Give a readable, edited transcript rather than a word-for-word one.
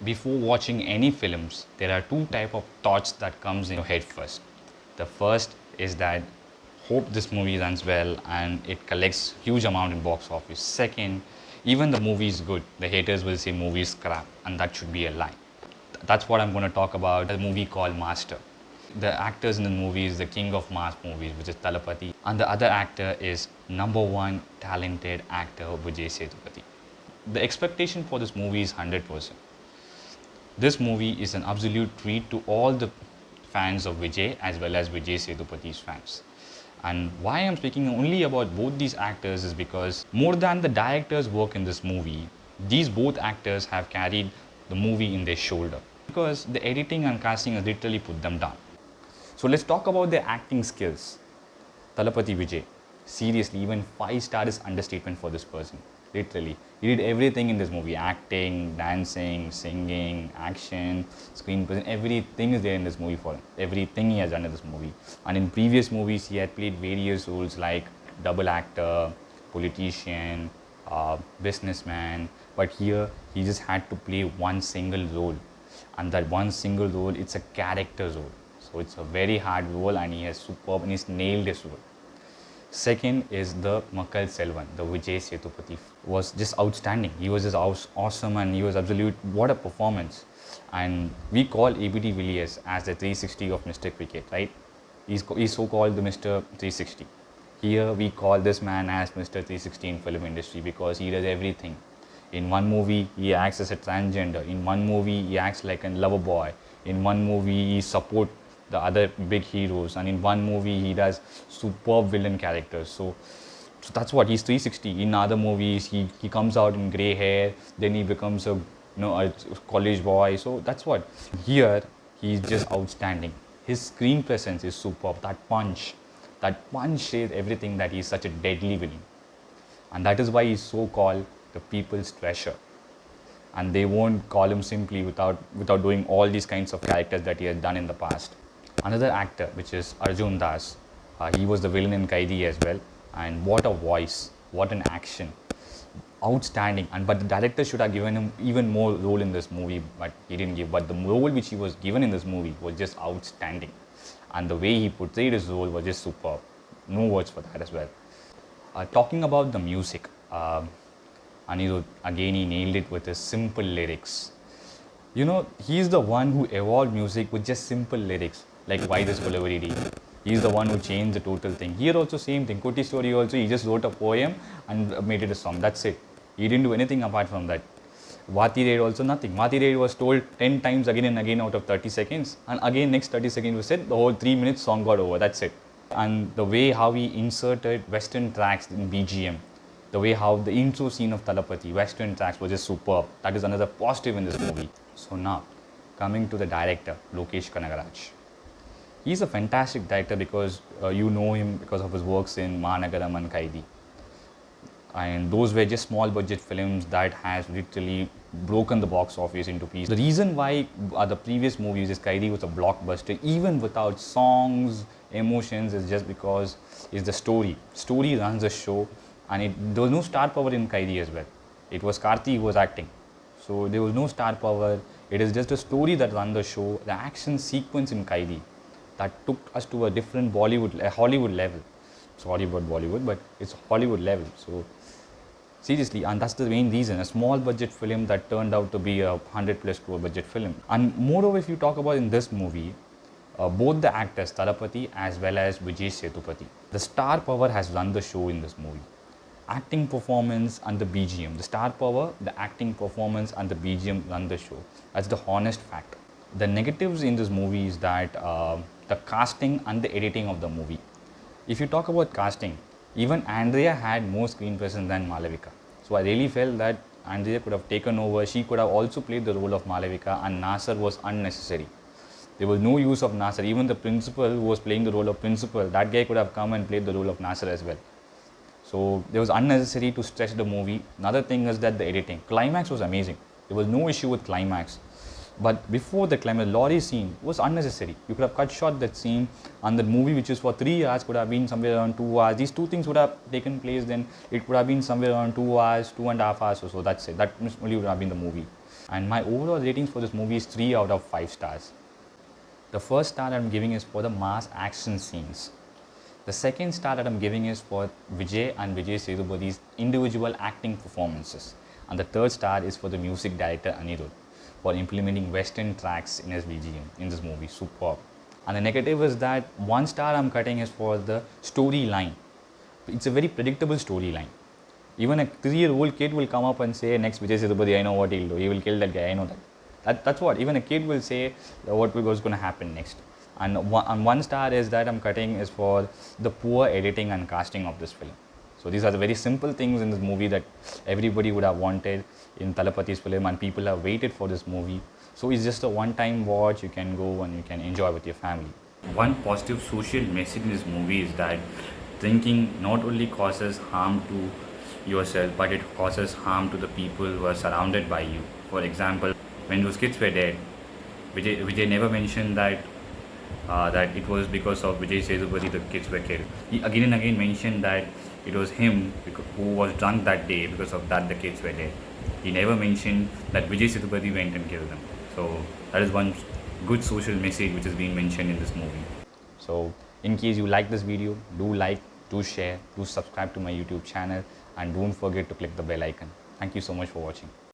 Before watching any films, there are two type of thoughts that comes in your head first. The first is that hope this movie runs well and it collects huge amount in box office. Second, even the movie is good, the haters will say movie is crap, and that should be a lie. That's what I'm going to talk about. A movie called Master. The actors in the movie is the king of mass movies, which is Thalapathy, and the other actor is number one talented actor Vijay Sethupathi. The expectation for this movie is 100%. This movie is an absolute treat to all the fans of Vijay as well as Vijay Sethupathi's fans. And why I'm speaking only about both these actors is because more than the director's work in this movie, these both actors have carried the movie in their shoulder because the editing and casting has literally put them down. So let's talk about their acting skills. Thalapathy Vijay. Seriously, even 5 star is understatement for this person. Literally. He did everything in this movie. Acting, dancing, singing, action, screen presence. Everything is there in this movie for him. Everything he has done in this movie. And in previous movies, he had played various roles like double actor, politician, businessman. But here, he just had to play one single role. And that one single role, it's a character role. So it's a very hard role and he has superb and he's nailed his role. Second is the Makkal Selvan, the Vijay Sethupathi was just outstanding. He was just awesome and he was absolute, what a performance. And we call ABD Villiers as the 360 of Mr. Cricket, right? He's so called the Mr. 360. Here we call this man as Mr. 360 in film industry because he does everything. In one movie, he acts as a transgender. In one movie, he acts like a lover boy. In one movie, he supports the other big heroes, and in one movie he does superb villain characters. So that's what he's 360. In other movies he comes out in grey hair, then he becomes a a college boy. So that's what here he's just outstanding. His screen presence is superb. That punch says everything, that he's such a deadly villain, and that is why he's so called the people's treasure. And they won't call him simply without doing all these kinds of characters that he has done in the past. Another actor, which is Arjun Das, he was the villain in Kaidi as well, and what a voice, what an action, outstanding. But the director should have given him even more role in this movie, but he didn't give. But the role which he was given in this movie was just outstanding, and the way he portrayed his role was just superb. No words for that as well. Talking about the music, Anirudh, again he nailed it with his simple lyrics. He's the one who evolved music with just simple lyrics, like Why This Delivery. He's the one who changed the total thing. Here also same thing. Kuti Story also, he just wrote a poem and made it a song. That's it. He didn't do anything apart from that. Vati Raid also nothing. Vati Raid was told 10 times again and again out of 30 seconds. And again next 30 seconds was said, the whole 3 minutes song got over. That's it. And the way how he inserted Western tracks in BGM, the way how the intro scene of Thalapathy, Western tracks was just superb. That is another positive in this movie. So now, coming to the director, Lokesh Kanagaraj. He's a fantastic director because you know him because of his works in Managaram and Kaidi. And those were just small budget films that has literally broken the box office into pieces. The reason why the previous movies is Kaidi was a blockbuster, even without songs, emotions, is just because it's the story. Story runs the show, and there was no star power in Kaidi as well. It was Karthi who was acting. So there was no star power. It is just a story that ran the show. The action sequence in Kaidi that took us to a different Hollywood level. Sorry about Bollywood, but it's Hollywood level. So seriously, and that's the main reason. A small budget film that turned out to be a 100+ crore budget film. And moreover, if you talk about in this movie, both the actors, Thalapathy as well as Vijay Sethupathi, the star power has run the show in this movie. Acting performance and the BGM. The star power, the acting performance and the BGM run the show. That's the honest fact. The negatives in this movie is that the casting and the editing of the movie. If you talk about casting, even Andrea had more screen presence than Malavika. So I really felt that Andrea could have taken over. She could have also played the role of Malavika, and Nasser was unnecessary. There was no use of Nasser. Even the principal who was playing the role of principal, that guy could have come and played the role of Nasser as well. So there was unnecessary to stretch the movie. Another thing is that the editing. Climax was amazing. There was no issue with climax. But before the climax, lorry scene was unnecessary. You could have cut short that scene, and the movie, which is for 3 hours, could have been somewhere around 2 hours. These two things would have taken place, then it would have been somewhere around 2 hours, 2.5 hours or so. That's it. That only would have been the movie. And my overall ratings for this movie is 3 out of 5 stars. The first star that I'm giving is for the mass action scenes. The second star that I'm giving is for Vijay and Vijay Sethupathi's individual acting performances. And the third star is for the music director Anirudh for implementing western tracks in his BGM in this movie. Superb. And the negative is that 1 star I'm cutting is for the storyline. It's a very predictable storyline. Even a 3-year-old kid will come up and say, next Vijay Sethupathi, I know what he'll do. He will kill that guy, I know that. That's what. Even a kid will say what was going to happen next. And 1 star is that I'm cutting is for the poor editing and casting of this film. So these are the very simple things in this movie that everybody would have wanted in Thalapathy's film, and people have waited for this movie. So it's just a one-time watch. You can go and you can enjoy with your family. One positive social message in this movie is that drinking not only causes harm to yourself, but it causes harm to the people who are surrounded by you. For example, when those kids were dead, Vijay never mentioned that it was because of Vijay Sethupathi the kids were killed. He again and again mentioned that it was him who was drunk that day, because of that the kids were dead. He never mentioned that Vijay Sethupathi went and killed them. So that is one good social message which is being mentioned in this movie. So in case you like this video, do like, do share, do subscribe to my YouTube channel, and don't forget to click the bell icon. Thank you so much for watching.